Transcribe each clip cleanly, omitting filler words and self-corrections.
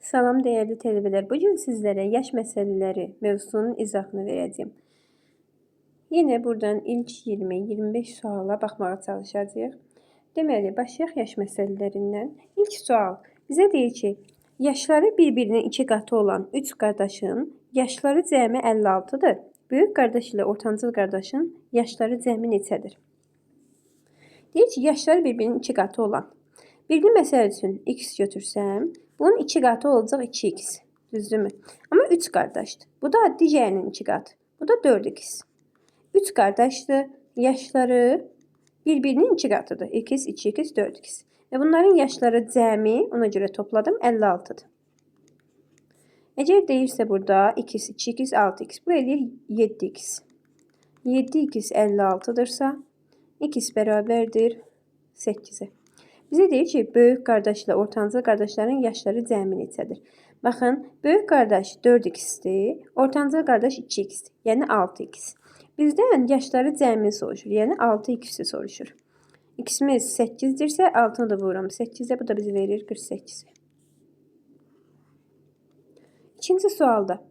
Salam değerli tələbələr. Bugün sizlərə yaş məsələləri mövzusunun izahını verəcəyim. Yine buradan ilk 20-25 suala baxmağa çalışacağıq. Deməli, başlayaq yaş məsələlərindən. İlk sual bizə deyir ki, yaşları bir-birinin 2 qatı olan 3 qardaşın yaşları cəmi 56-dır. Böyük qardaş ilə ortancıl qardaşın yaşları cəmi neçədir? Deyir ki, yaşları bir-birinin 2 qatı olan. Birinci məsələ üçün x götürsəm, bunun 2 qatı olacaq 2x. Düzdürmü? Amma 3 qardaşdır. Bu da digərinin 2 qatı. Bu da 4x. 3 qardaşdır. Yaşları bir-birinin 2 qatıdır. 2x, 2x, 4x. Və bunların yaşları cəmi, ona görə topladım, 56-dır. Əgər deyirsə burada 2x, 2x, 6x, bu eləyir 7x. 7x 56-dırsa, x bərabərdir 8-ə. Bizə deyir ki, böyük qardaş ilə ortancıl qardaşların yaşları cəmi neçədir? Baxın, böyük qardaş 4x-dir, ortancıl qardaş 2x-dir, yəni 6x. Bizdən yaşları cəmi soruşur, yəni 6x-i soruşur. X-imiz 8-dirsə, 6-nı da vururam 8-ə, bu da bizi verir 48. İkinci sualda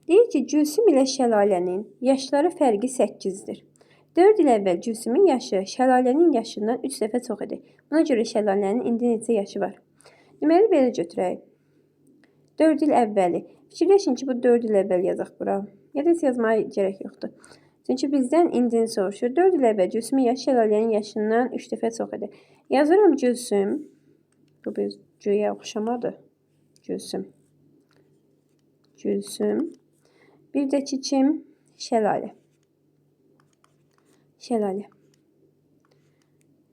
deyir ki, Gülsüm ilə Şəlalənin yaşları fərqi 8-dir. 4 il əvvəl Gülsümün yaşı Şəlalənin yaşından 3 dəfə çox idi. Buna görə Şəlalənin indi neçə yaşı var? Deməli, belə götürək. 4 il əvvəli. Fikirləşin ki, bu 4 il əvvəl yazaq bura. Ya da heç yazmaya gərək yoxdur. Çünki bizdən indini soruşur. 4 il əvvəl Gülsümün yaşı Şəlalənin yaşından 3 dəfə çox idi. Yazıram Gülsüm. Bu bir güya oxşamadır. Gülsüm. Gülsüm. Bir də ki, kim? Şəlalə. Şəlalə.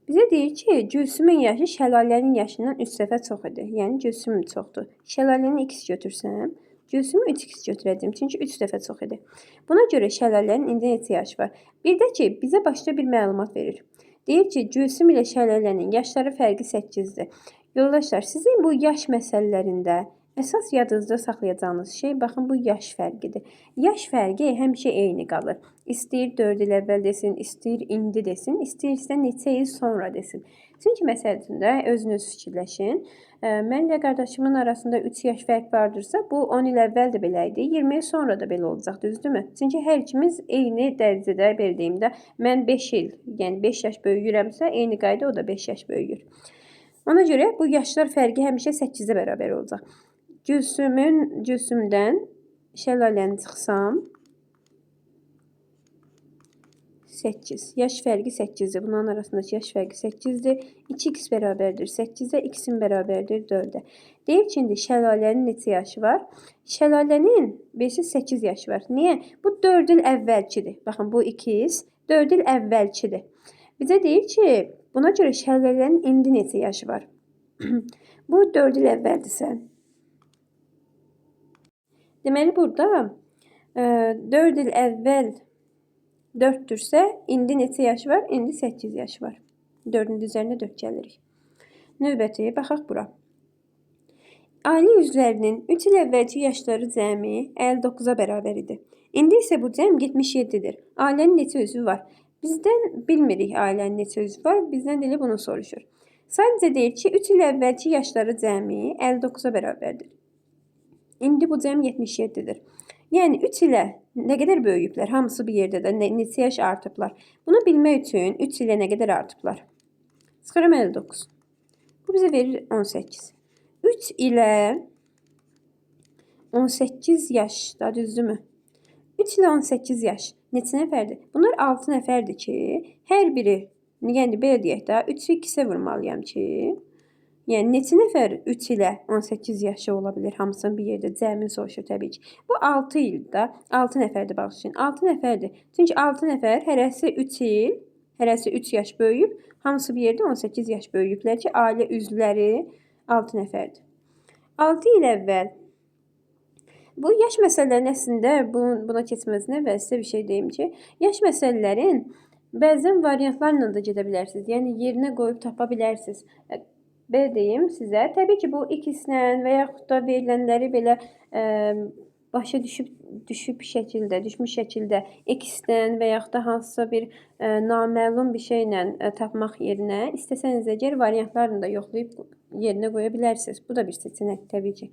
Bizə deyir ki, Gülsümün yaşı Şəlalənin yaşından 3 dəfə çox idi. Yəni, Gülsüm çoxdur. Şəlaləni x götürsəm, Gülsümü 3x götürəcəm. Çünki 3 dəfə çox idi. Buna görə Şəlalənin indi neçə yaşı var? Bir də ki, bizə başqa bir məlumat verir. Deyir ki, Gülsüm ilə Şəlalənin yaşları fərqi 8-dir. Yoldaşlar, sizin bu yaş məsələlərində əsas yadınızda saxlayacağınız şey, baxın, bu yaş fərqidir. Yaş fərqi həmişə eyni qalır. İstəyir 4 il əvvəl desin, istəyir indi desin, istəyirsə neçə il sonra desin. Çünki məsəl üçün də özünüz fikirləşin. Mənlə qardaşımın arasında 3 yaş fərq vardırsa, bu 10 il əvvəl də belə idi, 20 il sonra da belə olacaq, düzdürmü? Çünki hər ikimiz eyni dərəcədə, belə deyim də, mən 5 il, yəni 5 yaş böyüyürəmsə, eyni qayda o da 5 yaş böyüyür. Ona görə bu yaşlar fərqi həmişə 8-ə bərabər olacaq. Gülsümdən Şəlaləni çıxsam 8. Yaş fərqi 8-dir. Bunların arasındakı yaş fərqi 8-dir. 2x bərabərdir 8-ə, x-in bərabərdir 4-ə. Deyir ki, indi Şəlalənin neçə yaşı var? Şəlalənin 8 yaşı var. Niyə? Bu 4 il əvvəlkidir. Baxın, bu 2x 4 il əvvəlkidir. Bizə deyir ki, buna görə Şəlalənin indi neçə yaşı var? Bu 4 il əvvəldirsə. Deməli, burada 4 il əvvəl 4-dürsə, indi neçə yaşı var? İndi 8 yaşı var. 4-ün üzərinə 4 gəlirik. Növbəti, baxaq bura. Ailə üzvlərinin 3 il əvvəlki yaşları cəmi 59-a bərabər idi. İndi isə bu cəm 77-dir. Ailənin neçə üzvü var? Bizdən bilmirik ailənin neçə üzvü var. Bizdən elə bunu soruşur. Sadəcə deyir ki, 3 il əvvəlki yaşları cəmi 59-a bərabərdir. İndi bu cəm 77-dir. Yəni 3 ilə nə qədər böyüyüblər? Hamısı bir yerdə də neçə yaş artıblar? Bunu bilmək üçün 3 ilə nə qədər artıblar? Çıxıram 59. Bu bizə verir 18. 3 ilə 18 yaş, da düzdürmü? 3 ilə 18 yaş neçə nəfərdir? Bunlar 6 nəfərdir ki, hər biri, yəni belə deyək də, 3-ü 2-sə vurmalıyam ki, yəni neçə nəfər 3 ilə 18 yaşı ola bilir? Hamısının bir yerdə cəmin soruşur təbii ki. Bu 6 ildə 6 nəfərdir bağışlayın. 6 nəfərdir. Çünki 6 nəfər hərəsi 3 il, hərəsi 3 yaş böyüyüb, hamısı bir yerdə 18 yaş böyüyüblər ki, ailə üzvləri 6 nəfərdir. 6 il əvvəl bu yaş məsələlərin əslində buna keçməsinə və sizə bir şey deyim ki, yaş məsələlərin bəzən variantlarla da gedə bilərsiniz. Yəni yerinə qoyub tapa bilərsiniz. Belə deyim sizə, təbii ki, bu x-lə və yaxud da verilənləri belə başa düşmüş şəkildə x-dən və yaxud da hansısa bir naməlum bir şeylə tapmaq yerinə istəsəniz əgər variantlarını da yoxlayıb yerinə qoya bilərsiniz. Bu da bir seçenek təbii ki.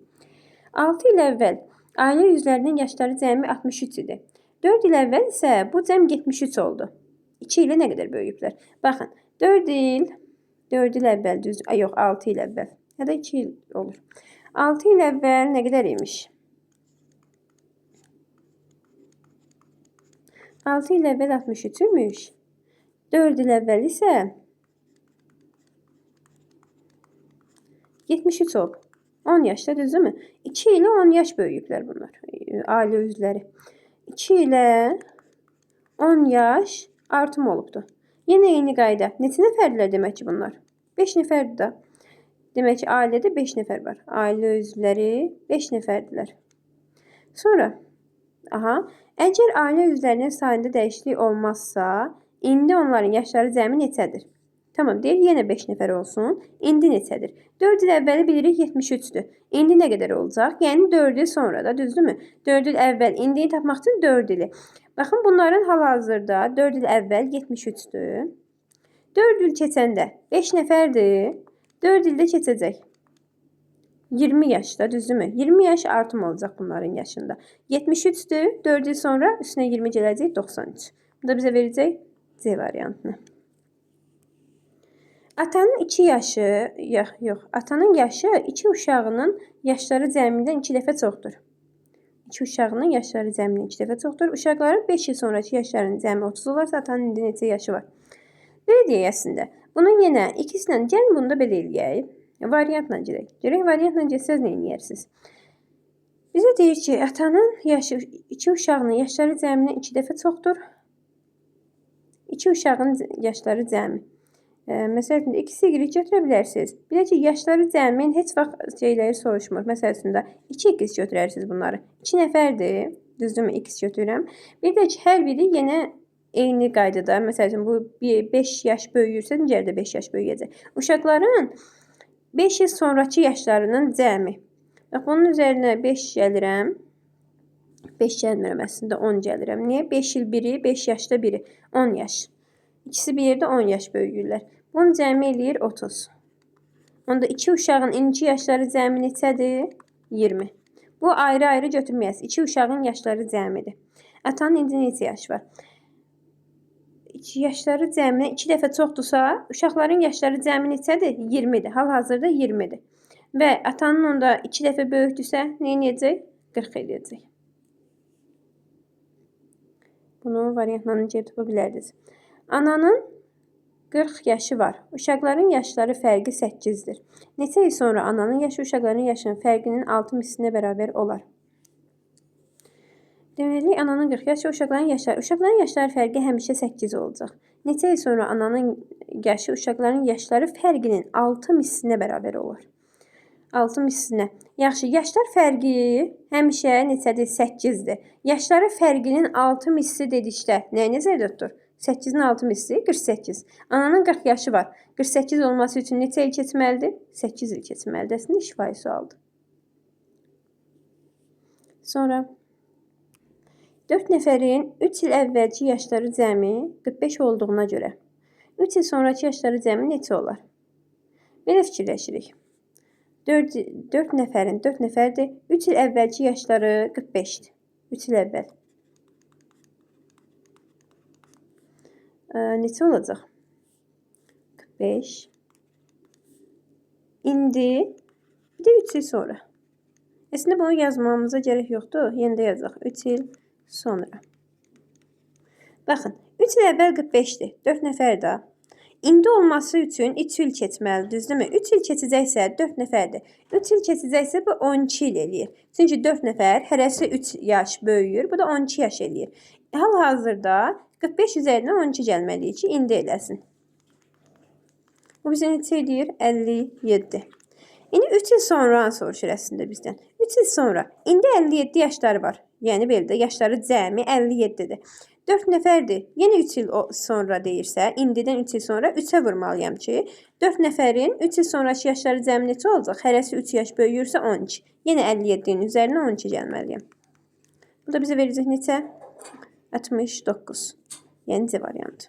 6 il əvvəl ailə üzvlərinin yaşları cəmi 63 idi. 4 il əvvəl isə bu cəm 73 oldu. 2 ilə nə qədər böyüyüblər? Baxın, 4 il əvvəl düz, yox 6 il əvvəl. Ya da 2 il olur. 6 il əvvəl nə qədər imiş? 6 il əvvəl 63 imiş. 4 il əvvəl isə 73 olub. 10 yaşda düzdürmü? 2 ilə 10 yaş böyüyüblər bunlar. Ailə üzvləri. 2 ilə 10 yaş artım olubdu. Yenə eyni qayda. Neçə nəfərdirlər demək ki bunlar? 5 nəfərdir də. Demək ki ailədə 5 nəfər var. Ailə üzvləri 5 nəfərdirlər. Sonra əgər ailə üzvlərinin sayında dəyişiklik olmazsa, indi onların yaşları cəmi neçədir? Tamam, deyir yenə 5 nəfər olsun. İndi neçədir? 4 il əvvəli bilirik 73'dür. İndi nə qədər olacaq? Yəni 4 il sonra da, düzdürmü? 4 il əvvəl, indini tapmaq üçün 4 ili. Baxın, bunların hal-hazırda 4 il əvvəl 73'dür. 4 il keçəndə 5 nəfərdir. 4 ildə keçəcək. 20 yaşda, düzdürmü? 20 yaş artım olacaq bunların yaşında. 73'dür. 4 il sonra üstünə 20 gələcək 93. Bu da bizə verəcək C variantını. Atanın 2 yaşı, atanın yaşı 2 uşağının yaşları cəmindən 2 dəfə çoxdur. 2 uşağının yaşları cəmindən 2 dəfə çoxdur. Uşaqların 5 il sonraki yaşlarının cəmi 30 olarsa, atanın indi neçə yaşı var? Belə deyək əslində. Bunun yenə ikisilə, gəlin bunu da belə eləyək. Variantla gedək. Görək, variantla getsəz nə eləyərsiniz? Bizə deyir ki, atanın yaşı 2 uşağının yaşları cəmindən 2 dəfə çoxdur. 2 uşağın yaşları cəmi. Məsələn, x-y götürə bilərsiniz. Bir də ki, yaşları cəmin heç vaxt şeyləri soruşmur. Məsələn, 2x götürərsiniz bunları. 2 nəfərdir, düzdürmü? X götürürəm. Bir də ki, hər biri yenə eyni qaydada. Məsələn, bu 5 yaş böyüyürsə, necə də 5 yaş böyüyəcək? Uşaqların 5 il sonraki yaşlarının cəmi. Bunun üzərinə 5 gəlirəm. 5 gəlmirəm əslində, 10 gəlirəm. Niyə? 5 il biri, 5 yaşda biri. 10 yaş. İkisi bir yerdə 10 yaş böyüyürlər. Bunun cəmi eləyir 30. Onda 2 uşağın indiki yaşları cəmi neçədir? 20. Bu ayrı-ayrı götürməyəsiz. 2 uşağın yaşları cəmidir. Atanın indi neçə yaş var? Yaşları cəmi 2 dəfə çoxdursa, uşaqların yaşları cəmi neçədir? 20'dir. Hal-hazırda 20'dir. Və atanın onda 2 dəfə böyükdürsə, nə edəcək? 40 edəcək. Bunu variantla necə tapa bilərdiniz? Ananın 40 yaşı var. Uşaqların yaşları fərqi 8'dir. Neçə il sonra ananın yaşı uşaqların yaşının fərqinin 6 mislinə bərabər olar. Deməli, ananın 40 yaşı, uşaqların yaşları fərqi həmişə 8 olacaq. Neçə il sonra ananın yaşı uşaqların yaşları fərqinin 6 mislinə bərabər olur. 6 mislinə. Yaxşı, yaşlar fərqi həmişə neçədir? 8'dir. Yaşları fərqinin 6 misli dedikdə nəyi nəzərdə tutur? 8'in 6 misli 48. Ananın 40 yaşı var. 48 olması üçün neçə il keçməlidir? 8 il keçməlidir. Əslində şifahi sualdır. Sonra 4 nəfərin 3 il əvvəlki yaşları cəmi 45 olduğuna görə 3 il sonraki yaşları cəmi neçə olar? Belə fikirləşirik. 4 nəfərdir. 3 il əvvəlki yaşları 45'dir. 3 il əvvəl. Neçə olacaq? 45. İndi bir də 3 il sonra. Əslində bunu yazmamıza gərək yoxdur. Yenə də yazaq. 3 il sonra. Baxın, 3 il əvvəl 45'dir. 4 nəfər də. İndi olması üçün 3 il keçməlidir, düzdürmü? 3 il keçəcəksə 4 nəfərdir. 3 il keçəcəksə bu 12 il eləyir. Çünki 4 nəfər hərəsi 3 yaş böyüyür. Bu da 12 yaş eləyir. Hal-hazırda 45 üzərinə 12 gəlməliyik ki, indi eləsin. Bu bizə neçə edir? 57. İndi 3 il sonra soruşur əslində bizdən. 3 il sonra. İndi 57 yaşları var. Yəni belə də yaşları cəmi 57'dir. 4 nəfərdir. Yenə 3 il sonra deyirsə, indidən 3 il sonra 3'ə vurmalıyam ki, 4 nəfərin 3 il sonraki yaşları cəmi neçə olacaq? Hərəsi 3 yaş böyüyürsə 12. Yenə 57'nin üzərinə 12 gəlməliyəm. Bu da bizə verəcək neçə? 69. Yəni C variantı.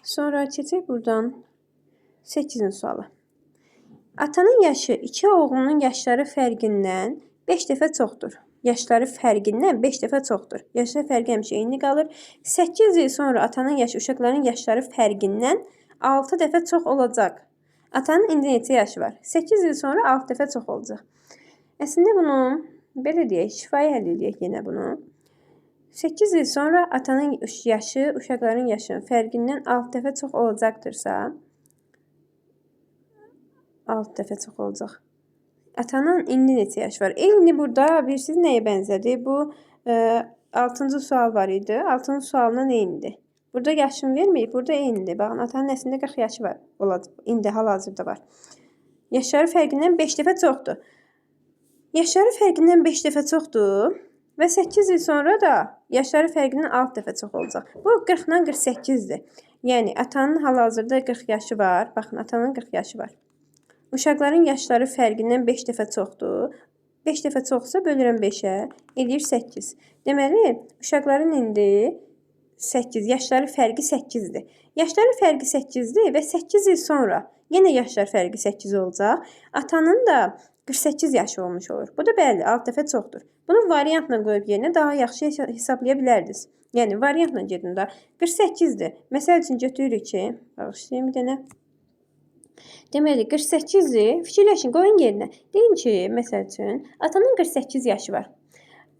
Sonra keçək buradan 8-ci suala. Atanın yaşı iki oğlunun yaşları fərqindən 5 dəfə çoxdur. Yaşları fərqindən 5 dəfə çoxdur. Yaşlar fərqi həmişə eyni qalır. 8 il sonra atanın yaşı uşaqların yaşları fərqindən 6 dəfə çox olacaq. Atanın indi neçə yaşı var? 8 il sonra 6 dəfə çox olacaq. Əslində bunu belə deyək, şifahi həll edək yenə bunu. 8 il sonra atanın yaşı uşaqların yaşının fərqindən 6 dəfə çox olacaqdırsa, 6 dəfə çox olacaq. Atanın indi neçə yaş var? Eyni burada bilirsiniz nəyə bənzədir? Bu 6-cı sual var idi. 6-cı sualına eynidir. Burada yaşını verməyib, burada eynidir. Baxın, atanın əslində 40 yaşı var. İndi hal-hazırda var. Yaşları fərqindən 5 dəfə çoxdur. Yaşları fərqindən 5 dəfə çoxdur və 8 il sonra da yaşları fərqindən 6 dəfə çox olacaq. Bu 40-dan 48-dir. Yəni atanın hal-hazırda 40 yaşı var. Baxın, atanın 40 yaşı var. Uşaqların yaşları fərqindən 5 dəfə çoxdur. 5 dəfə çoxsa bölürəm 5-ə, eləyir 8. Deməli, uşaqların indi 8, yaşları fərqi 8-dir. Yaşları fərqi 8-dir və 8 il sonra yenə yaşlar fərqi 8 olacaq. Atanın da 48 yaşı olmuş olur. Bu da bəli, 6 dəfə çoxdur. Bunu variantla qoyub yerinə daha yaxşı hesablaya bilərdiniz. Yəni, variantla gedin də 48-dir. Məsəl üçün götürürük ki, bağışlayın bir dənə. Deməli, 48-i fikirləşin, qoyun yerinə. Deyin ki, məsəl üçün, atanın 48 yaşı var.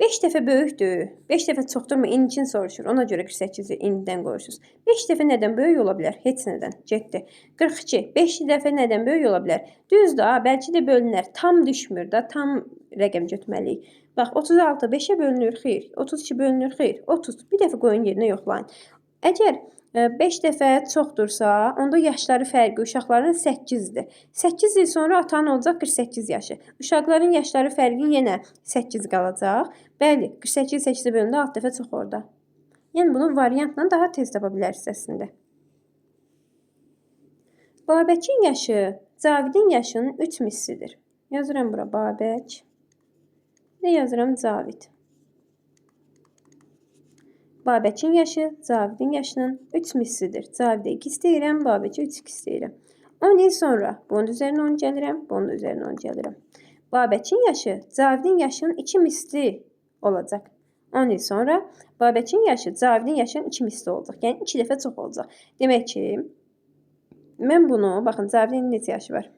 5 dəfə böyükdür. 5 dəfə çoxdurmu? İndicini soruşur. Ona görə 48-i indidən qoyursunuz. 5 dəfə nədən böyük ola bilər? Heç nədən. Getdi. 42. 5 dəfə nədən böyük ola bilər? Düzdür, bəlkə də bölünər. Tam düşmür da, tam rəqəm götürməliyik. Bax, 36 5-ə bölünür, xeyr. 32 bölünür, xeyr. 30. Bir dəfə qoyun yerinə yoxlayın. Əgər 5 dəfə çoxdursa, onda yaşları fərqi uşaqların 8-dir. 8 il sonra atanın olacaq 48 yaşı. Uşaqların yaşları fərqi yenə 8 qalacaq. Bəli, 48 8-ə bölündə 6 dəfə çox orada. Yəni bunu variantla daha tez tapa bilərsiniz əslində. Babəkin yaşı Cavidin yaşının 3 mislidir. Yazıram bura Babək. Və yazıram Cavid. Babəkin yaşı Cavidin yaşının 3 mislidir. Cavidə 2 istəyirəm, Babəkə 3 istəyirəm. 10 il sonra bunun üzərinə 10 gəlirəm, bunun üzərinə 10 gəlirəm. Babəkin yaşı Cavidin yaşının 2 misli olacaq. 10 il sonra Babəkin yaşı Cavidin yaşının 2 misli olacaq. Yəni 2 dəfə çox olacaq. Demək ki, mən bunu, baxın, Cavidin neçə yaşı var?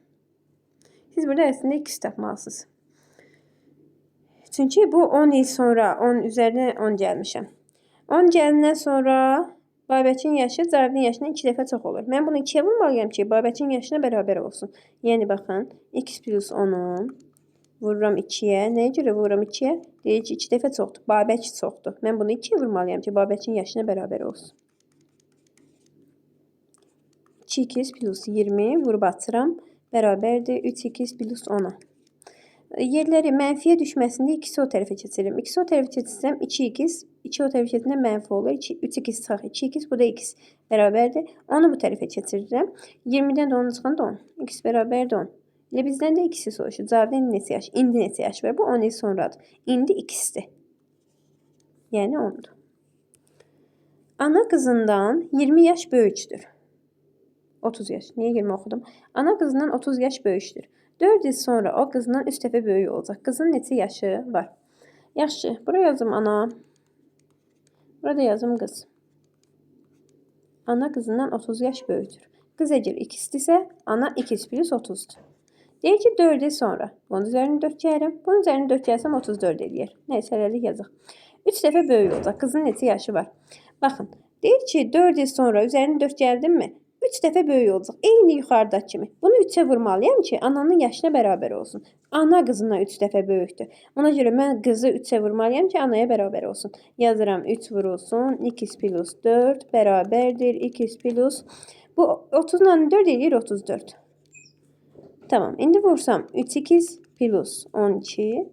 Siz burada əslində 2 tapmalısınız. Çünki bu 10 il sonra 10 üzərinə 10 gəlmişəm. 10 gəlindən sonra Babəkin yaşı Cavidin yaşından 2 dəfə çox olur. Mən bunu 2-yə vurmalıyam ki, Babəkin yaşına bərabər olsun. Yəni, baxın, x plus 10-u vururam 2-yə. Nəyə görə vururam 2-yə? Deyir ki, 2 dəfə çoxdur. Babək çoxdur. Mən bunu 2-yə vurmalıyam ki, Babəkin yaşına bərabər olsun. 2x plus 20 vurub atıram. Bərabərdir 3x plus 10-a. Yerləri mənfiyə düşməsində ikisi o tərəfə keçirirəm. İkisi o tərəfə keçirsəm 2x, 2 o tərəfə keçirsəm mənfi olur. 3x çıxaq 2x, bu da x bərabərdir. Onu bu tərəfə keçirirəm. 20-dən də 10 çıxanda 10. X bərabərdir 10. Elə bizdən də x-i soruşur. Cavidin neçə yaş? İndi neçə yaş var? Bu 10 il sonradır. İndi x-dir. Yəni 10-dur. Ana qızından 20 yaş böyükdür. 30 yaş. Niyə 20 oxudum? Ana qızından 30 yaş böyükdür. 4 il sonra o qızından 3 dəfə böyük olacaq. Qızın neçə yaşı var? Yaxşı, buraya yazım ana. Burada yazım qız. Ana qızından 30 yaş böyükdür. Qız əgər x-dirsə, ana x plus 30-dur. Deyir ki, 4 il sonra. Bunun üzərini 4 gəlirəm. Bunun üzərini 4 gəlsəm 34 eləyər. Nəysə, hələlik yazıq. 3 dəfə böyük olacaq. Qızın neçə yaşı var? Baxın, deyir ki, 4 il sonra üzərini 4 gəldim mi? 3 dəfə böyük olacaq. Eyni yuxarıdakı kimi. Bunu 3-ə vurmalıyam ki, ananın yaşına bərabər olsun. Ana qızından 3 dəfə böyükdür. Ona görə mən qızı 3-ə vurmalıyam ki, anaya bərabər olsun. Yazıram 3 vurulsun. x plus 4 bərabərdir. x plus... Bu 30-la 4 eləyir 34. Tamam. İndi vursam 3x plus 12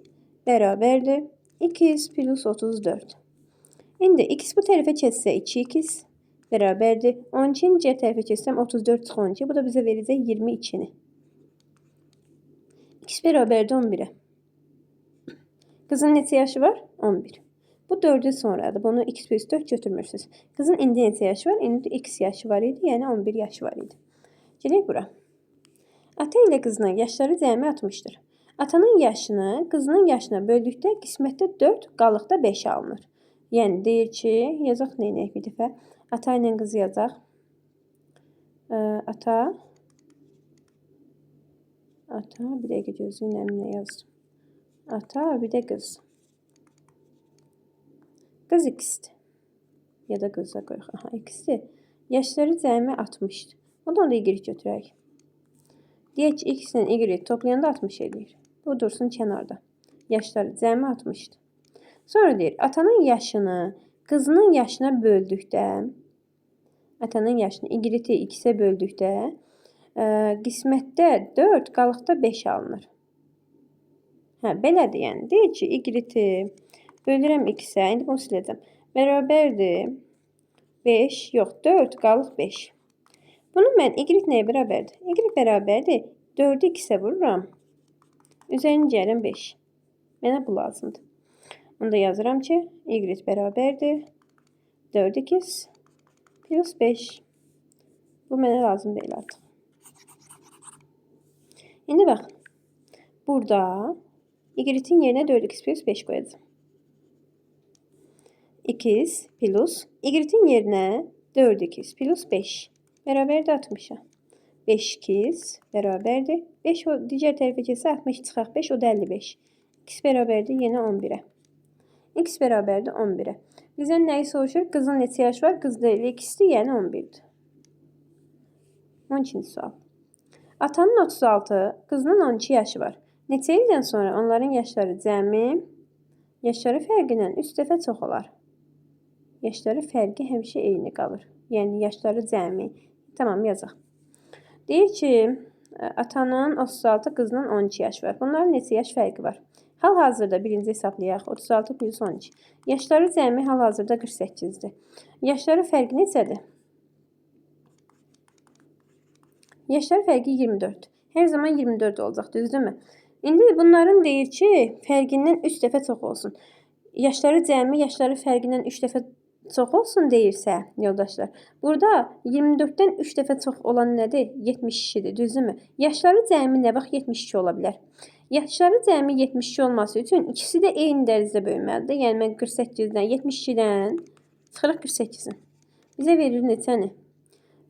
bərabərdir. x plus 34. İndi x bu tərəfə keçsə 2x bərabərdir. 12-ni C tərəfə keçsəm 34 çıx 12. Bu da bizə verəcək 22-ni. X bərabərdir 11-ə. Qızın neçə yaşı var? 11. Bu 4 il sonradır. Bunu x plus 4 götürmürsünüz. Qızın indi neçə yaşı var? İndi x yaşı var idi. Yəni 11 yaşı var idi. Gələk bura. Ata ilə qızının yaşları cəmi 60-dır. Atanın yaşını qızının yaşına böldükdə qismətdə 4, qalıqda 5 alınır. Yəni deyir ki, yazaq neynəyək bir dəfə. Ata ilə qızı yazaq. Ata bir dəqiqə gözlüyün əminə yazdım. Ata bir də qız. Qız x-dir. Ya da qıza qoyaq. Aha, x-dir. Yaşları cəmi 60-dır. Ondan da y götürək. Deyək ki, x ilə y toplayanda 60 edir. Bu dursun kənarda. Yaşları cəmi 60-dır. Sonra deyir, atanın yaşını qızının yaşına böldükdə, atanın yaşını y-i x-ə böldükdə, qismətdə 4, qalıqda 5 alınır. Belədir, yəni. Deyir ki, y-i bölürəm x-ə, indi bunu siləcəm. Bərabərdir 5, yox, 4, qalıq 5. Bunu mən y nəyə bərabərdir? Y bərabərdir 4-ü x-ə vururam. Üzərini gəlirəm 5. Mənə bu lazımdır. Onda yazıram ki, y bərabərdir 4x plus 5. Bu mənə lazım deyil artıq. İndi bax, burada y-in yerinə 4x plus 5 qoyacağım. X plus y-in yerinə 4x plus 5 bərabərdir 60-a. 5x bərabərdir. 5 o digər tərəfə keçsə 60 çıxaq 5, o da 55. X bərabərdir yenə 11-ə. X bərabərdir 11-ə. Bizdən nəyi soruşur? Qızın neçə yaş var? Qızda ilə x-dir, yəni 11-dir. 12-ci sual. Atanın 36, qızının 12 yaşı var. Neçə ildən sonra onların yaşları cəmi, yaşları fərqindən 3 dəfə çox olar. Yaşları fərqi həmişə eyni qalır. Yəni yaşları cəmi. Tamam, yazaq. Deyir ki, atanın 36, qızının 12 yaş var. Bunların neçə yaş fərqi var? Hal-hazırda birinci hesablayaq. 36 plus 12. Yaşları cəmi hal-hazırda 48-dir. Yaşları fərqi neçədir? Yaşları fərqi 24. Hər zaman 24 olacaq, düzdürmü? İndi bunların deyir ki, fərqindən 3 dəfə çox olsun. Yaşları cəmi, yaşları fərqindən 3 dəfə çox olsun deyirsə, yoldaşlar. Burada 24-dən 3 dəfə çox olan nədir? 72-dir, düzdürmü? Yaşları cəmi nə vaxt 72 ola bilər? Yaşları cəmi 72 olması üçün ikisi də eyni dərəcədə böyüməlidir. Yəni mən 48-dən, 72-dən çıxırıq 48-in. Bizə verir neçəni?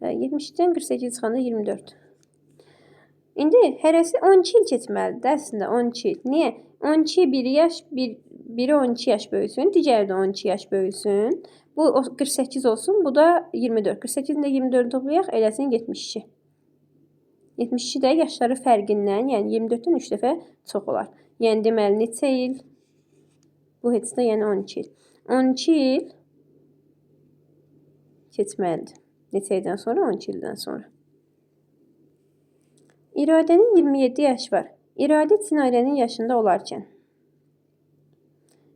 72-dən 48 çıxanda 24. İndi hərəsi 12 il keçməlidir əslində, 12 il. Niyə? 12 1 yaş, biri 12 yaş böyüsün, digəri də 12 yaş böyüsün. Bu 48 olsun, bu da 24. 48-də 24 toplayaq, eləsin 72. 72 də yaşları fərqindən, yəni 24-dən 3 dəfə çox olar. Yəni deməli neçə il? Bu heç də yəni 12 il. 12 il keçməlidir. Neçə ildən sonra? 12 ildən sonra. İradənin 27 yaşı var. İradə Çinarənin yaşında olarkən.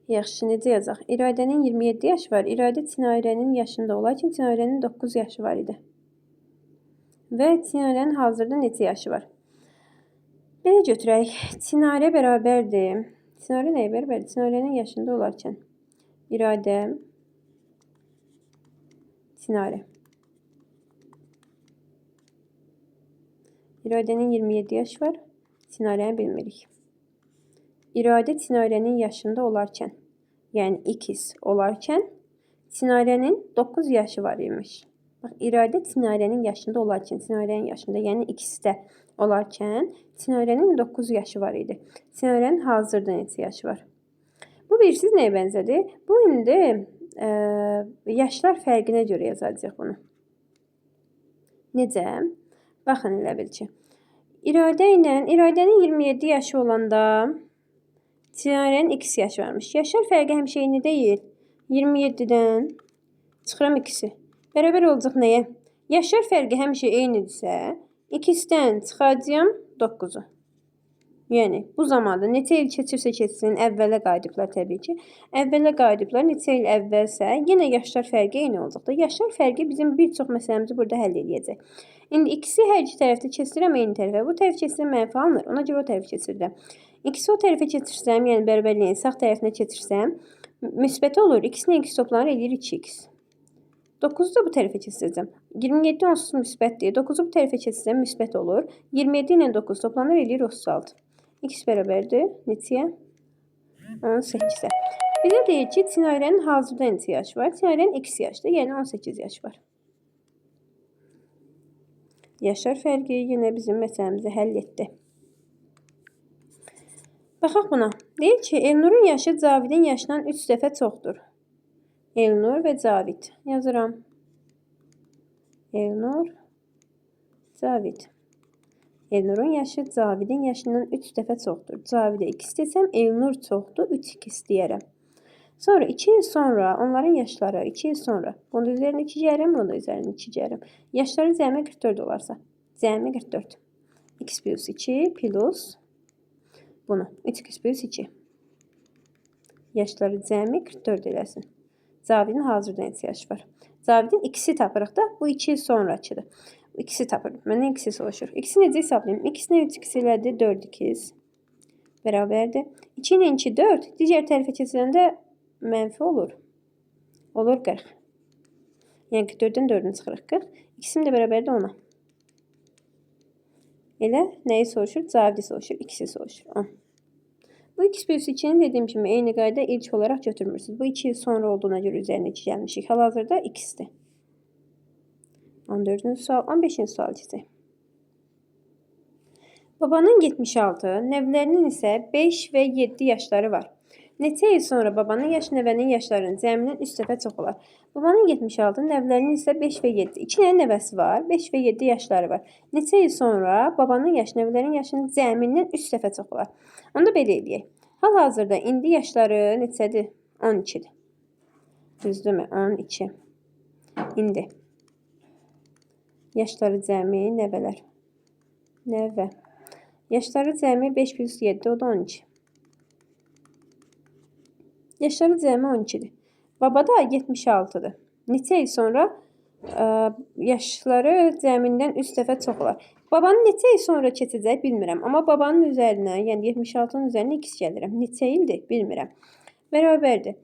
Yaxşı, necə yazaq? İradənin 27 yaşı var. İradə Çinarənin yaşında olarkən Çinarənin 9 yaşı var idi. Və Çinarənin hazırda neçə yaşı var? Belə götürək. Çinarə bərabərdir. Çinarə nəyə bərabərdir? Çinarənin yaşında olarkən. İradə Çinarə. İradənin 27 yaşı var. Çinarəni bilmirik. İradə Çinarənin yaşında olarkən, yəni x olarkən, Çinarənin 9 yaşı var imiş. Bax, İradə Çinarənin yaşında olarkən, Çinarənin yaşında, yəni x-də olarkən, Çinarənin 9 yaşı var idi. Çinarənin hazırda neçə yaşı var? Bu bilirsiniz nəyə bənzədir? Bu indi yaşlar fərqinə görə yazacaq bunu. Necə? Baxın elə bil ki. İradənin 27 yaşı olanda Çinarənin x yaşı varmış. Yaşlar fərqi həmişə eyni deyil. 27-dən çıxıram x-i. Bərabər olacaq nəyə? Yaşlar fərqi həmişə eynidirsə, x-dən çıxacağım 9-u. Yəni, bu zamanda neçə il keçirsə keçsin, əvvələ qayıdıblar təbii ki. Əvvələ qayıdıblar, neçə il əvvəlsə, yenə yaşlar fərqi eyni olacaqdır. Yaşlar fərqi bizim bir çox məsələmizi burada həll edəcək. İndi x-i hər iki tərəfdə keçirirəm eyni tərəfə. Bu tərəf keçirirəm mənfi alınır, ona görə o tərəf keçirirəm. X-i o tərəfə keçirsəm, yəni bərabərliyin sağ tərəfinə keçirsəm, müsbət olur. X-nə x toplanır, edir 2x. 9'u da bu tərəfə keçirəcəm. 27 onsuz müsbətdir. 9'u bu tərəfə keçirsəm müsbət olur. 27 ilə 9 toplanır, eləyir 36. X bərabərdir neçəyə? 18-ə. Bizə deyir ki, Çinarənin hazırda neçə yaş var? Çinarənin x yaşdır, yəni 18 yaş var. Yaşlar fərqi yenə bizim məsələmizi həll etdi. Baxaq buna. Deyir ki, Elnurun yaşı Cavidin yaşından 3 dəfə çoxdur. Elnur və Cavid. Yazıram. Elnur, Cavid. Elnurun yaşı Cavidin yaşından 3 dəfə çoxdur. Cavidə x desəm, Elnur çoxdur, 3x deyərəm. Sonra 2 il sonra onların yaşları 2 il sonra. Bunu da üzərinə 2 gəlirəm, bunu da üzərinə 2 gəlirəm. Yaşları cəmi 44 olarsa. Cəmi 44. X plus 2 plus bunu. 3x plus 2. Yaşları cəmi 44 eləsin. Cavidin hazırda neçə yaş var? Cavidin x'i tapırıq da. Bu 2 il sonrakıdır. X'i tapırıq. Məndən x'i soruşur. X'i necə hesablayayım? X nə 3x elədi? 4x. Bərabərdir. 2 ilə 2 4. Digər tərəfə keçiləndə mənfi olur. Olur 40. Yəni 44-dən 4-ünü çıxırıq 40. X'im də bərabərdir 10-a. Elə nəyi soruşur? Cavidi soruşur. X'i soruşur. 10. Bu x plus 2'nin dediyim kimi eyni qayda ilk olaraq götürmürsünüz. Bu 2 il sonra olduğuna görə üzərinə 2 gəlmişik. Hal-hazırda x'dir. 14-cü sual, 15-ci sual keçək. Babanın 76, nəvlərinin isə 5 və 7 yaşları var. Neçə il sonra babanın yaş, nəvənin yaşlarının cəminin 3 dəfə çox olar. Babanın 76, nəvlərinin isə 5 və 7. 2 dənə nəvəsi var, 5 və 7 yaşları var. Neçə il sonra babanın yaş, nəvələrin yaşının cəmindən 3 dəfə çox olar. Onu da belə eləyək. Hal-hazırda indi yaşları neçədir? 12-dir. Düzdürmü? 12. İndi. Yaşları cəmi nəvələr. Nəvə. Yaşları cəmi 5 plus 7, o da 12. Yaşları cəmi 12'dir. Baba da 76'dır. Neçə il sonra yaşları cəmindən 3 dəfə çox olar. Babanın neçə il sonra keçəcək bilmirəm. Amma babanın üzərinə, yəni 76'nın üzərinə x gəlirəm. Neçə ildir bilmirəm. Bərabərdir.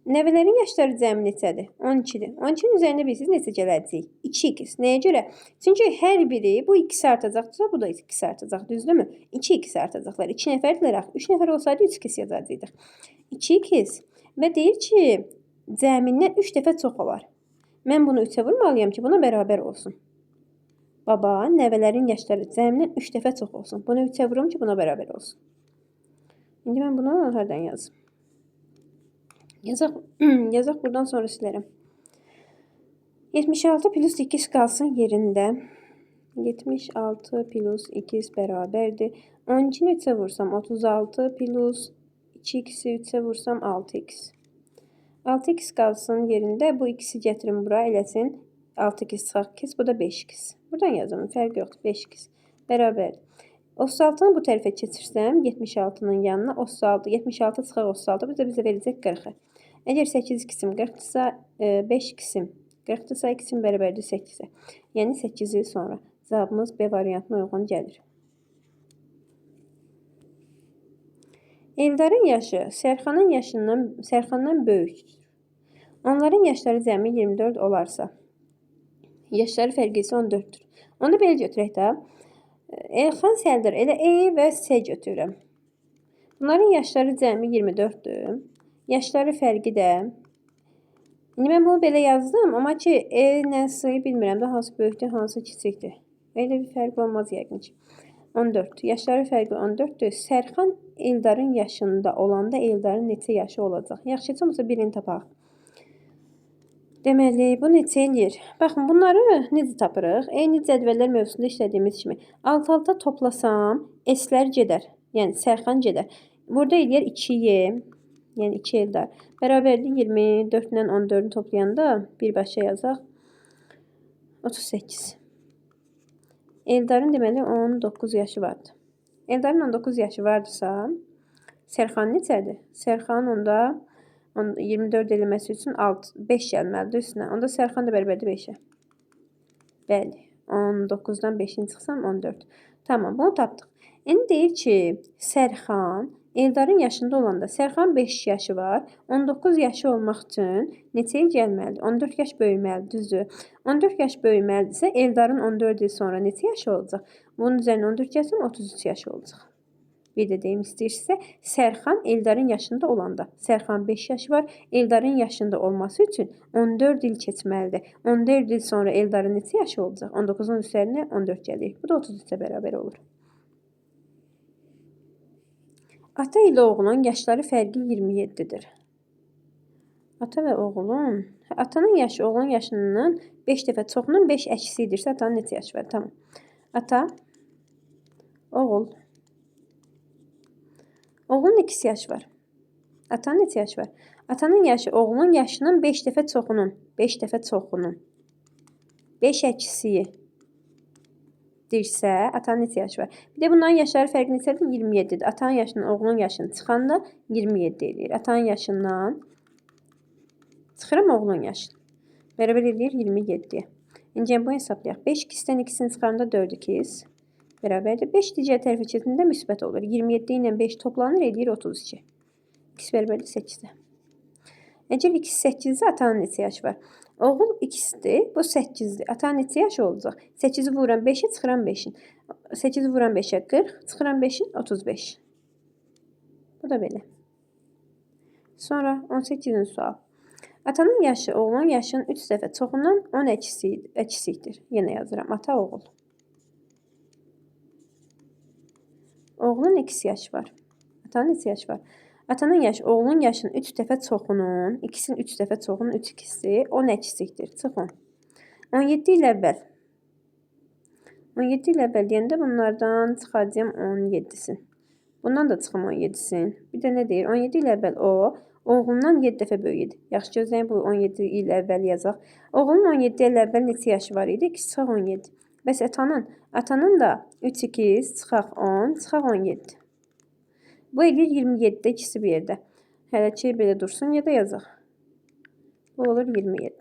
Nəvələrin yaşları cəmi neçədir? 12'dir. 12'nin üzərində bilirsiniz neçə gələcək? 2x. Nəyə görə? Çünki hər biri bu x artacaqdırsa, bu da x artacaq. Düzdürmü? 2x artacaqlar. 2 nəfərdirlər. 3 nəfər olsaydı 3x yazacaqdıq. 2x və deyir ki, cəmindən 3 dəfə çox olar. Mən bunu 3'ə vurmalıyam ki, buna bərabər olsun. Baba, nəvələrin yaşları cəmindən 3 dəfə çox olsun. Bunu 3'ə vurum ki, buna bərabər olsun. İndi mən bunu hardan yazım? Yazaq buradan sonra silərəm. 76 plus 2 qalsın yerində. 76 plus 2 bərabərdir. 12'ni 3'ə vursam 36 plus 2x'i 3'ə vursam 6x. 6x qalsın yerində. Bu x'i gətirin bura, eləsin 6x çıxaq 2x, bu da 5x. Buradan yazım, fərq yoxdur, 5x. Bərabərdir. 36'nı bu tərəfə keçirsəm, 76'nın yanına 36, 76 çıxaq 36, bizə verəcək 40'ı. Əgər 8x'im 40'dırsa, 5x'im 40'dırsa, x'im bərabərdir 8'ə. Yəni 8 il sonra. Cavabımız B variantına uyğun gəlir. Eldarın yaşı Sərxandan böyükdür. Onların yaşları cəmi 24 olarsa, yaşları fərqi isə 14'dür. Onu da belə götürək də. Elxan Səldar, elə E və S götürürəm. Bunların yaşları cəmi 24'dür. Yaşları fərqi də. İndi mən bunu belə yazdım, amma ki E ilə S-yi bilmirəm də, hansı böyükdür, hansı kiçikdir. Elə bir fərq olmaz yəqin ki. 14. Yaşları fərqi 14'dür. Sərxan Eldarın yaşında olanda Eldarın neçə yaşı olacaq? Yaxşı, heç olmasa birini tapaq. Deməli, bu neçə eləyir? Baxın, bunları necə tapırıq? Eyni cədvəllər mövzusunda işlədiyimiz kimi. Alt-alta toplasam, S-lər gedər. Yəni, Sərxan gedər. Burada eləyər 2y, yəni 2 Eldar. Bərabərdir 24 ilə 14'ünü toplayanda birbaşa yazaq. 38. Eldarın deməli 19 yaşı vardı. Eldarın 19 yaşı vardırsa, Sərxan neçədir? Sərxanın onda 24 eləməsi üçün 5 gəlməlidir üstünə. Onda Sərxan da bərabərdir 5'ə. Bəli. 19'dan 5'ini çıxsam 14. Tamam, bunu tapdıq. İndi deyir ki, Sərxan Eldarın yaşında olanda Sərxan 5 yaşı var. 19 yaşı olmaq üçün neçə il gəlməlidir? 14 yaş böyüməlidir, düzdür? 14 yaş böyüməlidirsə Eldarın 14 il sonra neçə yaşı olacaq? Bunun üzərinə 14 yazsam 33 yaşı olacaq. Bir də deyim istəyirsə, Sərxan Eldarın yaşında olanda, Sərxan 5 yaşı var, Eldarın yaşında olması üçün 14 il keçməlidir. 14 il sonra Eldarın neçə yaşı olacaq? 19-un üzərinə 14 gəlir. Bu da 33-ə bərabər olur. Ata ilə oğlun yaşları fərqi 27-dir. Ata və oğlun, atanın yaşı oğlun yaşının 5 dəfə çoxunun 5 əksidirsə, atanın neçə yaşı var? Tamam. Ata, oğul. Oğlunun 2 yaşı var. Atanın neçə yaşı var? Atanın yaşı oğlunun yaşının 5 dəfə çoxunun, 5 dəfə çoxunun 5 əksiyi dirsə, atanın neçə yaşı var? Bir də bunların yaşları fərqi neçədir? 27-dir. Atanın yaşının oğlunun yaşını çıxanda 27 eləyir. Atanın yaşından çıxıram oğlunun yaşını. Bərabər eləyir 27-yə. İndi bu hesablayaq. 5 2-dən 2-sini çıxaranda 4 2 bərabərdir. 5 digər tərəfə keçəndə müsbət olur. 27 ilə 5 toplanır, eləyir 32. X bərabərdir 8-də. Əgər X 8-dir, atanın neçə yaşı var? Oğul X-dir, bu 8-dir. Atanın neçə yaşı olacaq? 8-i vururam 5-ə, çıxıram 5-in. 8-i vururam 5-ə 40, çıxıram 5-in 35. Bu da belə. Sonra 18-ci sual. Atanın yaşı oğlunun yaşının 3 dəfə çoxundan 10 əksikdir. Yenə yazıram. Ata, oğul. Oğlunun x yaşı var. Atanın neçə yaşı var? Atanın yaşı oğlunun yaşının 3 dəfə çoxunun, ikisinin 3 dəfə çoxunun 3 ikisi 10 əksikdir. Çıx 10. 17 il əvvəl. 17 il əvvəl deyəndə bunlardan çıxacağım 17'sin. Bundan da çıxım 17'sin. Bir də nə deyir? 17 il əvvəl o oğlundan 7 dəfə böyük idi. Yaxşı gözləyin, bu 17 il əvvəl yazaq. Oğlunun 17 il əvvəl neçə yaşı var idi? 2 çıxaq 17. Bəs atanın da 3 2 çıxaq 10 çıxaq 17. Bu eləyir 27'də ikisi bir yerdə. Hələ ki belə dursun ya da yazaq. Bu olur 27.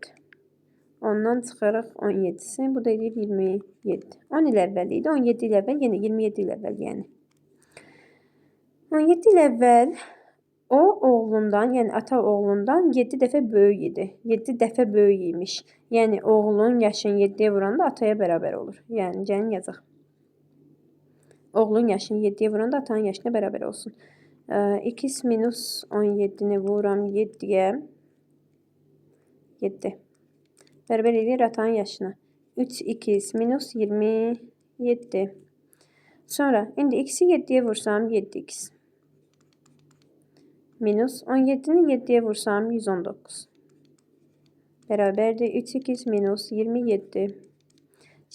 Ondan çıxarıq 17'si. Bu da eləyir 27. 10 il əvvəl idi. 17 il əvvəl yenə 27 il əvvəl yəni. 17 il əvvəl o oğlundan, yəni ata oğlundan 7 dəfə böyük idi. 7 dəfə böyük imiş. Yəni oğlun yaşını 7'yə vuranda ataya bərabər olur. Yəni gəlin yazaq. Oğlun yaşını 7'yə vuranda atanın yaşına bərabər olsun. 2 minus 17'ni vuram 7'yə. 7. Bərabər edir atanın yaşına. 3 2 minus 27. Sonra indi x'i 7'yə vursam 7x. Minus 17'ni 7'yə vursam 119. Bərabərdir 3x minus 27.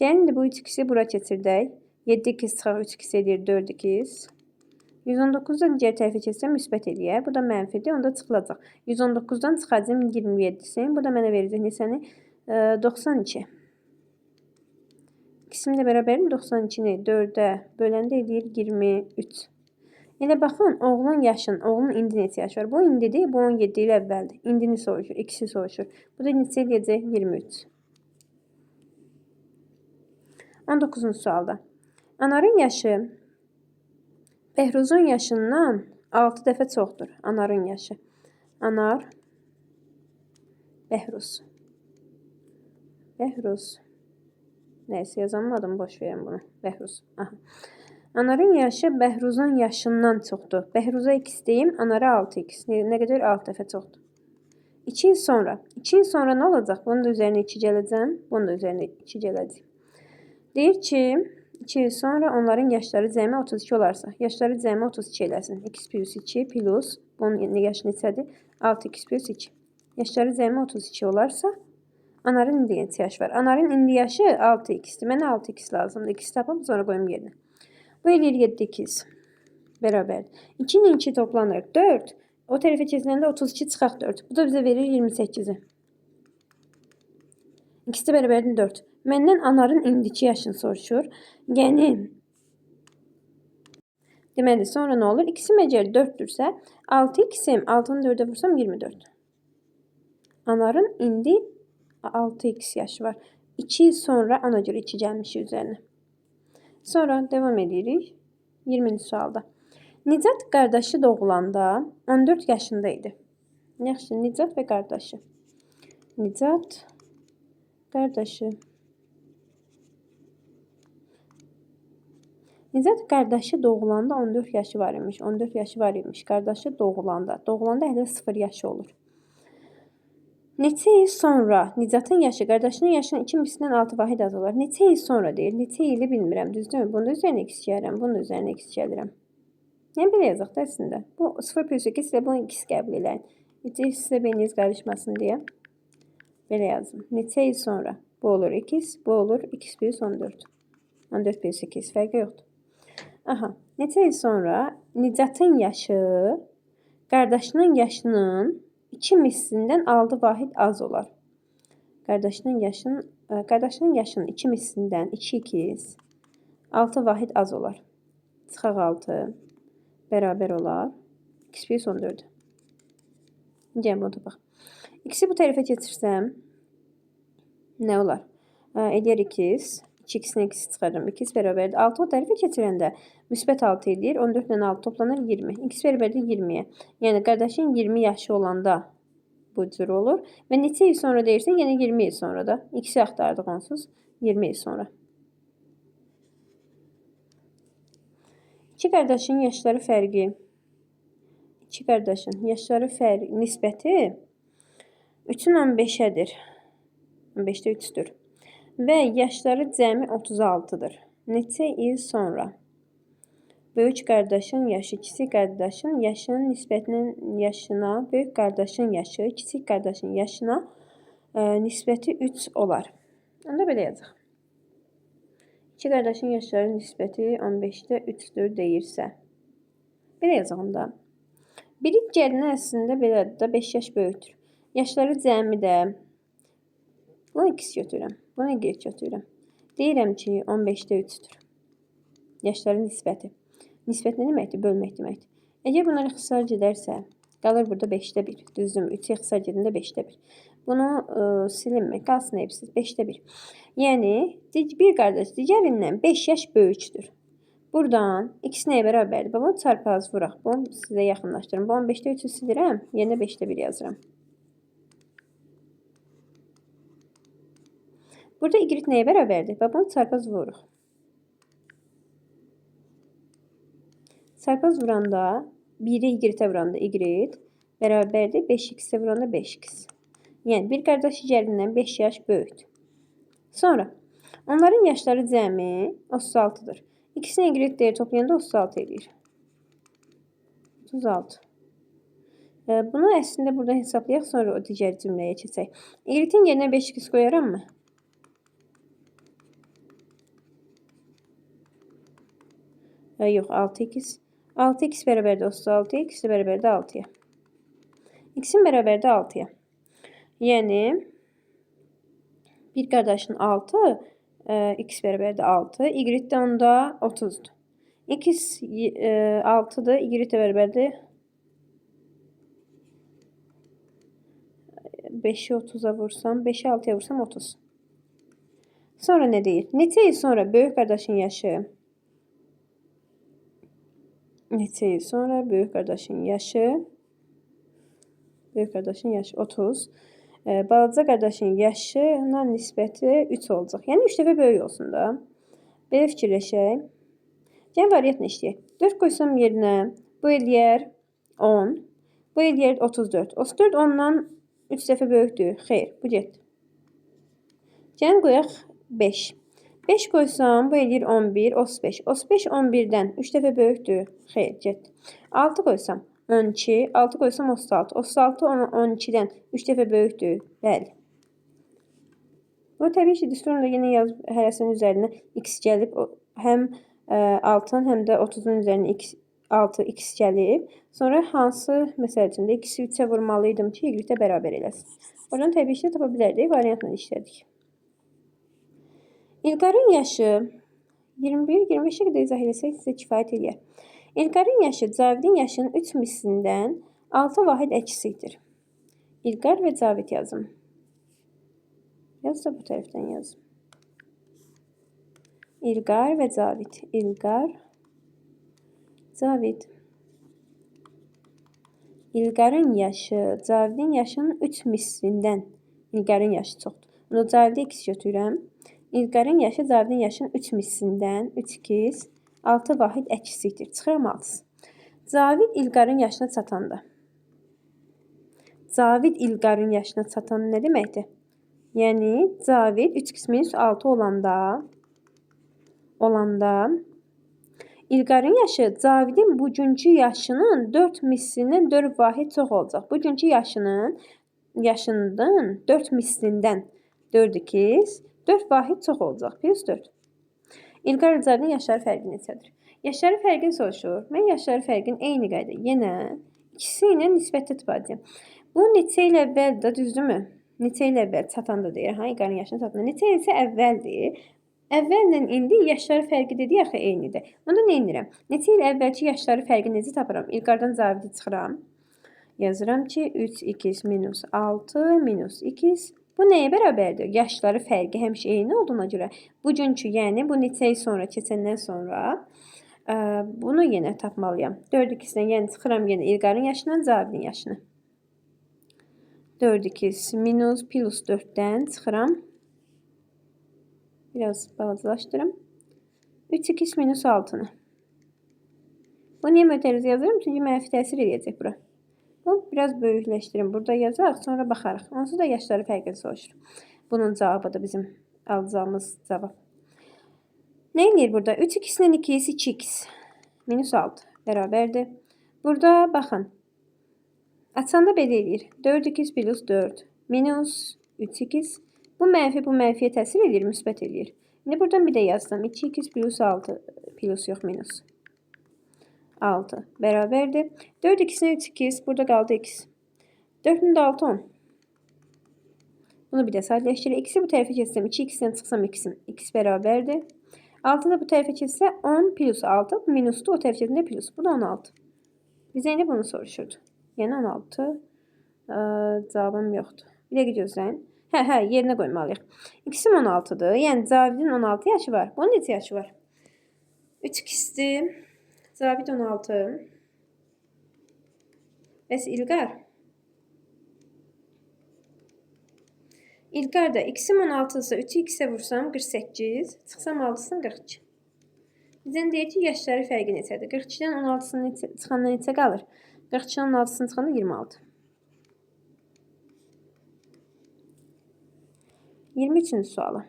Gəlin indi bu 3x'i bura keçirdək. 7x çıxaq 3x edir 4x. 119'da digər tərəfə keçsəm müsbət eləyər. Bu da mənfidir. Onda çıxılacaq. 119'dan çıxacağım 27'sin. Bu da mənə verəcək neçəni? 92. İkisinin də bərabərini 92'ni 4'ə böləndə eləyir 23. Elə baxın, oğlun indi neçə yaşı var? Bu indidir, bu 17 il əvvəldir. İndini soruşur, ikisi soruşur. Bu da neçə eləyəcək? 23. 19-cu sualda. Anarın yaşı Bəhruzun yaşından 6 dəfə çoxdur. Anarın yaşı. Anar, Bəhruz. Bəhruz. Nəysə yazamadım, boş verin bunu. Bəhruz. Aha. Anarın yaşı Bəhruzun yaşından çoxdur. Bəhruza x deyim, Anara 6x. Nə qədər? 6 dəfə çoxdur. 2 il sonra. 2 il sonra nə olacaq? Bunun da üzərinə 2 gələcəm. Bunun da üzərinə 2 gələcək. Deyir ki, 2 il sonra onların yaşları cəmi 32 olarsa, yaşları cəmi 32 eləsin. X plus 2 plus, bunun yaşı neçədir? 6x plus 2. Yaşları cəmi 32 olarsa, Anarın indi neçə yaşı var? Anarın indi yaşı 6x'dir. Mənə 6x lazımdır. X tapım, sonra qoyum yerinə. Bu eləyir 7x. Bərabər. 2 ilə 2 toplanır. 4. O tərəfə keçiləndə 32 çıxaq 4. Bu da bizə verir 28'i. İkisi də bərabərdir 4. Məndən Anarın indiki yaşını soruşur. Yəni, deməli, sonra nə olur? İkisi məgər 4'dürsə, 6x'im, 6'nı 4'ə vursam 24. Anarın indi 6x yaşı var. 2 il sonra ona görə 2 gəlmiş üzərinə. Sonra devam edirik. 20-ci sualda. Nicat qardaşı doğulanda 14 yaşında idi. Yaxşı, Nicat və qardaşı. Nicat qardaşı. Nicat qardaşı doğulanda 14 yaşı var imiş. 14 yaşı var imiş. Qardaşı doğulanda. Doğulanda hələ 0 yaşı olur. Neçə il sonra Nicatın yaşı qardaşının yaşının 2 mislindən 6 vahid az olar. Neçə il sonra deyir. Neçə ili bilmirəm, düzdürmü? Bunun üzərinə x gəlirəm, bunun üzərinə x gəlirəm. Yəni belə yazaq da əslində. Bu 0+2 ilə bunu x qəbul eləyin. Neçə il sizə beyniniz qarışmasın deyə. Belə yazdım. Neçə il sonra? Bu olur x, bu olur x + 14. 14+2 fərqi yoxdur. Aha. Neçə il sonra Nicatın yaşı qardaşının yaşının 2 mislindən 6 vahid az olar. Qardaşının yaşının 2 mislindən 2x 6 vahid az olar. Çıxaq 6 bərabər olar x + 14. Gəlin bunu tapaq. X-i bu tərəfə keçirsəm nə olar? Eləyər x, 2x-dən x çıxarıram. 2x bərabərdir 6 o tərəfə keçirəndə müsbət 6 edir. 14 ilə 6 toplanır 20. X bərabərdir 20-yə. Yəni qardaşın 20 yaşı olanda bu cür olur. Və neçə il sonra deyirsə, yenə 20 il sonra da. X-i axtardıq onsuz 20 il sonra. İki qardaşın yaşları fərqi. İki qardaşın yaşları fərqi nisbəti 3-ün 15-ədir. 15-də 3-dür. Və yaşları cəmi 36-dır. Neçə il sonra? Böyük qardaşın yaşı kiçik qardaşın yaşının nisbətinin yaşına, böyük qardaşın yaşı kiçik qardaşın yaşına nisbəti 3 olar. Onda belə yazaq. İki qardaşın yaşları nisbəti 15-də 3-dür deyirsə. Belə yazaq onda. Biri gəlinə əslində belədir də 5 yaş böyükdür. Yaşları cəmi də bunu x götürürəm. Bunu y götürürəm. Deyirəm ki 15-də 3-dür. Yaşların nisbəti. Nisbət nə deməkdir? Bölmək deməkdir. Əgər bunlar ixtisar gedərsə, qalır burada 5-də 1. Düzdürmü? 3-ü ixtisar gedəndə 5-də 1. Bunu silinmə. Qalsın hepsi 5-də 1. Yəni, bir qardaş digərindən 5 yaş böyükdür. Buradan x nəyə bərabərdir? Bunu çarpaz vuraq. Bunu sizə yaxınlaşdırım. Bu 15-də 3-ü silirəm. Yerinə 5-də 1 yazıram. Burada y nəyə bərabərdir? Bunu çarpaz vururuq. Çarpaz vuranda 1-i y-ə vuranda y bərabərdir 5x-ə vuranda 5x. Yəni, bir qardaş digərindən 5 yaş böyükdür. Sonra, onların yaşları cəmi 36-dır. İkisini y deyir toplayanda 36 edir. 36. Bunu əslində buradan hesablayaq, sonra o digər cümləyə keçək. Y-in yerinə 5x qoyaram mı? Yox, 6x. 6x bərabərdir 36, x bərabərdir 6-ya. X-in bərabərdir 6-ya. Yəni, bir qardaşın 6, x bərabərdir 6, y də onda 30-dur. X 6-dır, y də bərabərdir 5-i 30-a vursam, 5-i 6-ya vursam 30. Sonra nə deyir? Neçə il sonra böyük qardaşın yaşı? Neçə il sonra böyük qardaşın yaşı 30. Balaca qardaşın yaşına nisbəti 3 olacaq. Yəni 3 dəfə böyük olsun da. Belə fikirləşək. Yəni variantla işləyək. 4 qoysam yerinə bu eləyər 10. Bu eləyər 34. 34 10-dan 3 dəfə böyükdür. Xeyr, bu getdi. Yəni qoyaq 5. 5 qoysam bu eləyir 11, 35. 35 11-dən 3 dəfə böyükdür. Xeyr, getdi. 6 qoysam 12, 6 qoysam 36. 36 12-dən 3 dəfə böyükdür. Bəli. Bu təbii ki, düsturunda yenə hərəsinin üzərinə x gəlib. Həm 6-nın, həm də 30-un üzərinə 6x gəlib. Sonra hansı məsələ üçün də x-i 3-ə vurmalıydım ki, y-də bərabər eləsin. Oradan təbii ki, tapa bilərdik. Variantla işlədik. İlqarın yaşı 21-25-ə qədər izah eləsək sizə kifayət edir. İlqarın yaşı Cavidin yaşının 3 mislindən 6 vahid əksikdir. İlqar və Cavid yazım. Yazsa bu tərəfdən yazım. İlqar və Cavid. İlqar, Cavid. İlqarın yaşı Cavidin yaşının 3 mislindən. İlqarın yaşı çoxdur. Bunu Cavidə x götürürəm. İlqarın yaşı Cavidin yaşının 3 mislindən 3x 6 vahid əksikdir. Çıxıram 6. Cavid İlqarın yaşına çatanda. Cavid İlqarın yaşına çatan nə deməkdir? Yəni Cavid 3x minus 6 olanda İlqarın yaşı Cavidin bugünkü yaşının 4 mislindən 4 vahid çox olacaq. Bugünkü yaşından 4 mislindən 4x 4 vahid çox olacaq. Plus 4. İlqar və Cavidin yaşları fərqi neçədir? Yaşları fərqini soruşur. Mən yaşları fərqini eyni qayda. Yenə ikisi ilə nisbətdə tapacağam. Bu neçə il əvvəldir, düzdürmü? Neçə il əvvəl çatanda deyir. İlqarın yaşına çatanda. Neçə il isə əvvəldir. Əvvəllə indi yaşları fərqi dedi axı eynidir. Onda nə edirəm? Neçə il əvvəlki yaşları fərqi necə tapıram? İlqardan Cavidi çıxıram. Yazıram ki 3x minus 6 minus x. Bu nəyə bərabərdir? Yaşları fərqi həmişə eyni olduğuna görə bugünkü, yəni bu neçə il sonra keçəndən sonra bunu yenə tapmalıyam. 4x-dən yəni çıxıram yenə İlqarın yaşından Cavidin yaşını. 4x minus plus 4-dən çıxıram. Biraz balacalaşdırım. 3x minus 6-nı. Bu niyə mötəriz yazıram? Çünki mənfi təsir edəcək bura. Bu biraz böyükləşdirim. Burada yazaq, sonra baxarıq. Onsuz da yaşları fərqini soruşur. Bunun cavabı da bizim alacağımız cavab. Nə edir burada? 3x-lə 2x 2x minus 6 bərabərdir. Burada baxın. Açanda belə edir. 4x plus 4 minus 3x. Bu mənfiyə təsir edir, müsbət edir. İndi buradan bir də yazsam. 2x plus 6 plus yox minus 6 bərabərdir. 4x-lə 3x. Burada qaldı x. 4-ün də 6 10. Bunu bir də sadələşdirir. X-i bu tərəfə keçsəm 2x-dən çıxsam x bərabərdir. 6 da bu tərəfə keçsə 10 plus 6 minusdur. O tərəfə keçəndə plus. Bu da 16. Bizə indi bunu soruşurdu. Yəni 16. Cavabım yoxdur. Bir dəqiqə gözləyin. Yerinə qoymalıyıq. X-im 16-dır. Yəni Cavidin 16 yaşı var. Bunun neçə yaşı var? 3x-dir. Cavid 16. Bəs İlqar? İlqar da x-im 16-sı 3x-ə vursam 48. Çıxsam 6-sını 42. Bizdən deyir ki, yaşları fərqi neçədir? 42-dən 16-sını çıxanda neçə qalır? 42-dən 16-sını çıxanda 26. 23-cü sualı.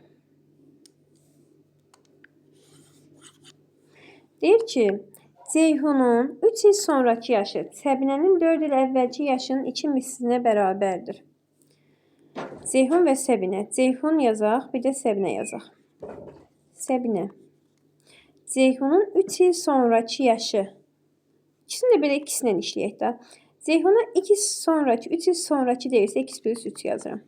Deyir ki, Ceyhunun 3 il sonraki yaşı Səbinənin 4 il əvvəlki yaşının 2 mislinə bərabərdir. Ceyhun və Səbinə. Ceyhun yazaq, bir də Səbinə yazaq. Səbinə. Ceyhunun 3 il sonraki yaşı. İkisini də belə ikisindən işləyək də. Ceyhuna 3 il sonraki deyirsə, x plus 3 yazıram.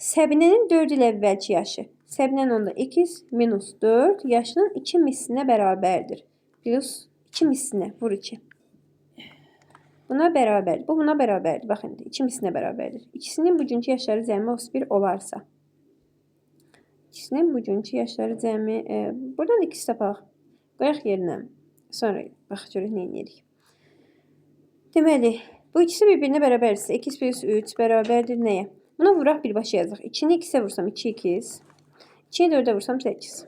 Səbinənin 4 il əvvəlki yaşı. Səbinənin onda x minus 4 yaşının 2 mislinə bərabərdir. Plus 2 mislinə, vur 2. Buna bərabərdir. Bu buna bərabərdir. Baxın, 2 mislinə bərabərdir. İkisinin bugünkü yaşları cəmi 31 olarsa. İkisinin bugünkü yaşları cəmi... buradan ikisi tapaq. Qoyaq yerinə. Sonra bax, görək nə edirik. Deməli, bu ikisi bir-birinə bərabərdirsə, 2 plus 3 bərabərdir nəyə? Buna vuraq birbaşa yazıq. 2-ni x-ə vursam 2x. 2-ni 4-ə vursam 8.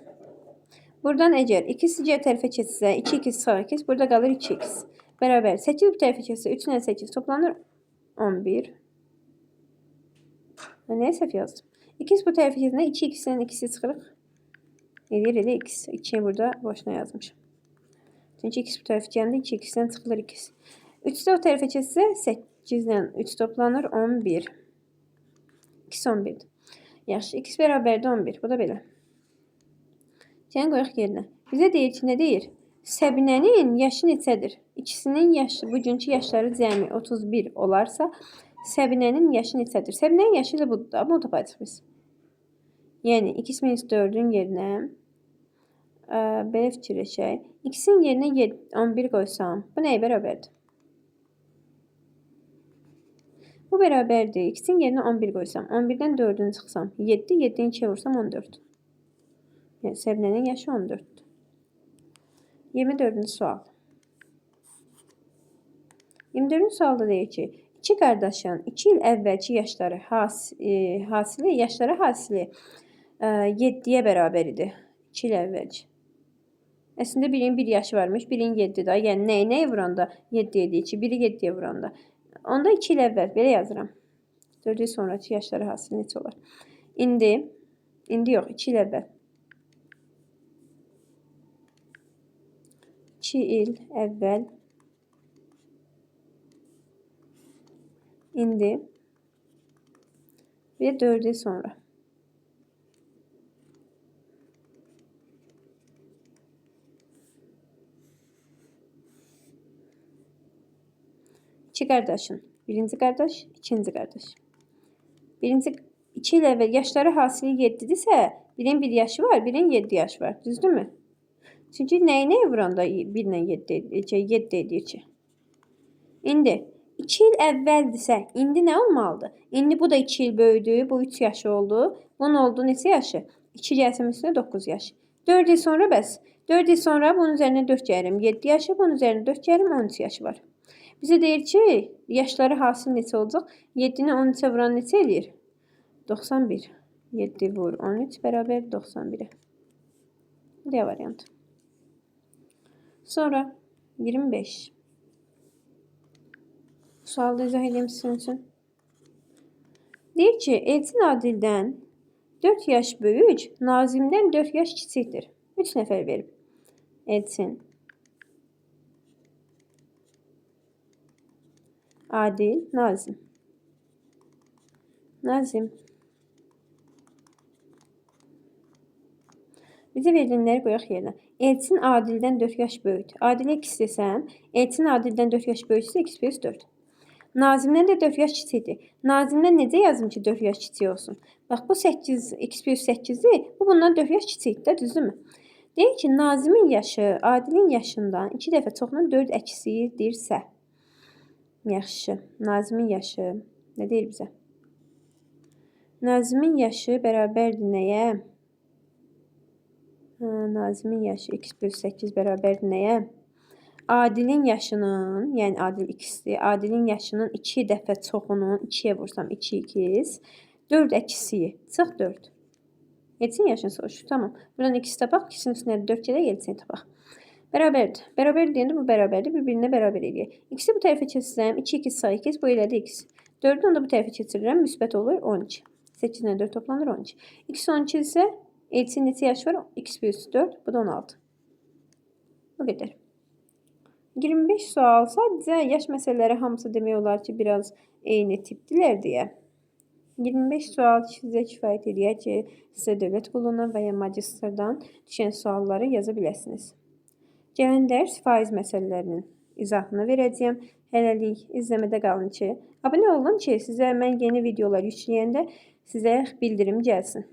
Buradan əgər 2 tərəfə keçsə 2x çıxar 2. Burada qalır 2x. Bərabər 8 bu tərəfə keçsə 3 ilə 8 toplanır 11. Nəyə səhv yazdım? 2x bu tərəfə keçsə 2x-dən 2-si çıxırıq. Edir x. 2-yi burada boşuna yazmışım. Çünki x bu tərəfə gələndə 2x-dən çıxılır 2. 3 də o tərəfə keçsə 8-dən 3 toplanır 11. X 11'dir. Yaxşı, x bərabərdir 11. Bu da belə. Yəni qoyaq yerinə. Bizə deyir ki, nə deyir? Səbinənin yaşı neçədir? İkisinin yaşı, bugünkü yaşları cəmi 31 olarsa, Səbinənin yaşı neçədir? Səbinənin yaşı ilə budur da, bunu tapacaq biz. Yəni, x minus 4-ün yerinə belə fikirləşək. X-in yerinə 11 qoysam, bu nəyə bərabərdir? Bu bərabərdir. X-in yerinə 11 qoysam, 11-dən 4-ünü çıxsam, 7, 7-ni 2-yə vursam 14. Yəni, Səbinənin yaşı 14-dür. 24-cü sual. 24-cü sualda deyir ki, iki qardaşın 2 il əvvəlki yaşları hasili 7-yə bərabər idi. 2 il əvvəlki. Əslində birinin 1 yaşı varmış, birinin 7 daha. Yəni nəyi vuranda 7 edir ki, biri 7-yə vuranda. Onda 2 il əvvəl belə yazıram. 4 il sonrakı yaşları hasili neçə olar? İndi yox, 2 il əvvəl. 2 il əvvəl. İndi ve 4 il sonra. İki qardaşın. Birinci qardaş, ikinci qardaş. Birinci 2 il əvvəl yaşları hasili 7-dirsə, birinin 1 yaşı var, birinin 7 yaşı var. Düzdürmü? Çünki nəyi vuranda 1 ilə 7 edir ki? İndi 2 il əvvəldirsə, indi nə olmalıdır? İndi bu da 2 il böyüdü, bu 3 yaşı oldu. Bunun oldu neçə yaşı? 2 gəlsəm üstünə 9 yaş. 4 il sonra bəs. 4 il sonra bunun üzərinə 4 gəlim 7 yaşı, bunun üzərinə 4 gəlim 13 yaşı var. Bizə deyir ki, yaşları hasil neçə olacaq? 7-ni 13-ə vuran neçə eləyir? 91. 7 vur 13 bərabər 91'e. D variantı. Sonra 25. Sualda izah edeyim sizin üçün. Deyir ki, Elçin Adildən 4 yaş böyük, Nazimdən 4 yaş kiçikdir. 3 nəfər verib. Elçin, Adil, Nazim. Nazim. Bizə verilənləri qoyaq yerinə. Elçin Adildən 4 yaş böyükdür. Adilə x desəm, Elçin Adildən 4 yaş böyüksə x plus 4. Nazimdən də 4 yaş kiçikdir. Nazimdən necə yazım ki 4 yaş kiçik olsun? Bax bu 8 x plus 8'dir. Bu bundan 4 yaş kiçikdir, düzdürmü? Deyir ki, Nazimin yaşı Adilin yaşından 2 dəfə çoxunun 4 əksiyirdirsə. Yaxşı. Nazimin yaşı nə deyir bizə? Nazimin yaşı bərabərdir nəyə? Nazimin yaşı x plus 8 bərabərdir nəyə? Adilin yaşının, yəni Adil x-dir. Adilin yaşının 2 dəfə çoxunun 2-yə vursam 2x 4 əksiyi çıx 4. Elçin yaşını soruşur. Tamam. Buradan x tapaq. İkisinin üstünə 4 gələk, Elçini tapaq. Bərabərdir. Bərabər deyəndə bu bərabərdir. Bir-birinə bərabər eləyək. X-i bu tərəfə keçirsəm 2x sağ 2 bu elədi x. 4-ü onda bu tərəfə keçirirəm. Müsbət olur 12. 8 ilə 4 toplanır 12. X 12 isə Elçin neçə yaş var? X plus 4. Bu da 16. Bu qədər. 25 sual. Sadəcə yaş məsələləri hamısı demək olar ki, biraz eyni tipdirlər deyə. 25 sual sizə kifayət edir ki, sizə dövlət qulundan və ya magistrdan düşən sualları yaza biləsiniz. Gələn dərs faiz məsələlərinin izahını verəcəyəm. Hələlik izləmədə qalın ki, abunə olun ki, sizə mən yeni videolar yükləyəndə sizə bildirim gəlsin.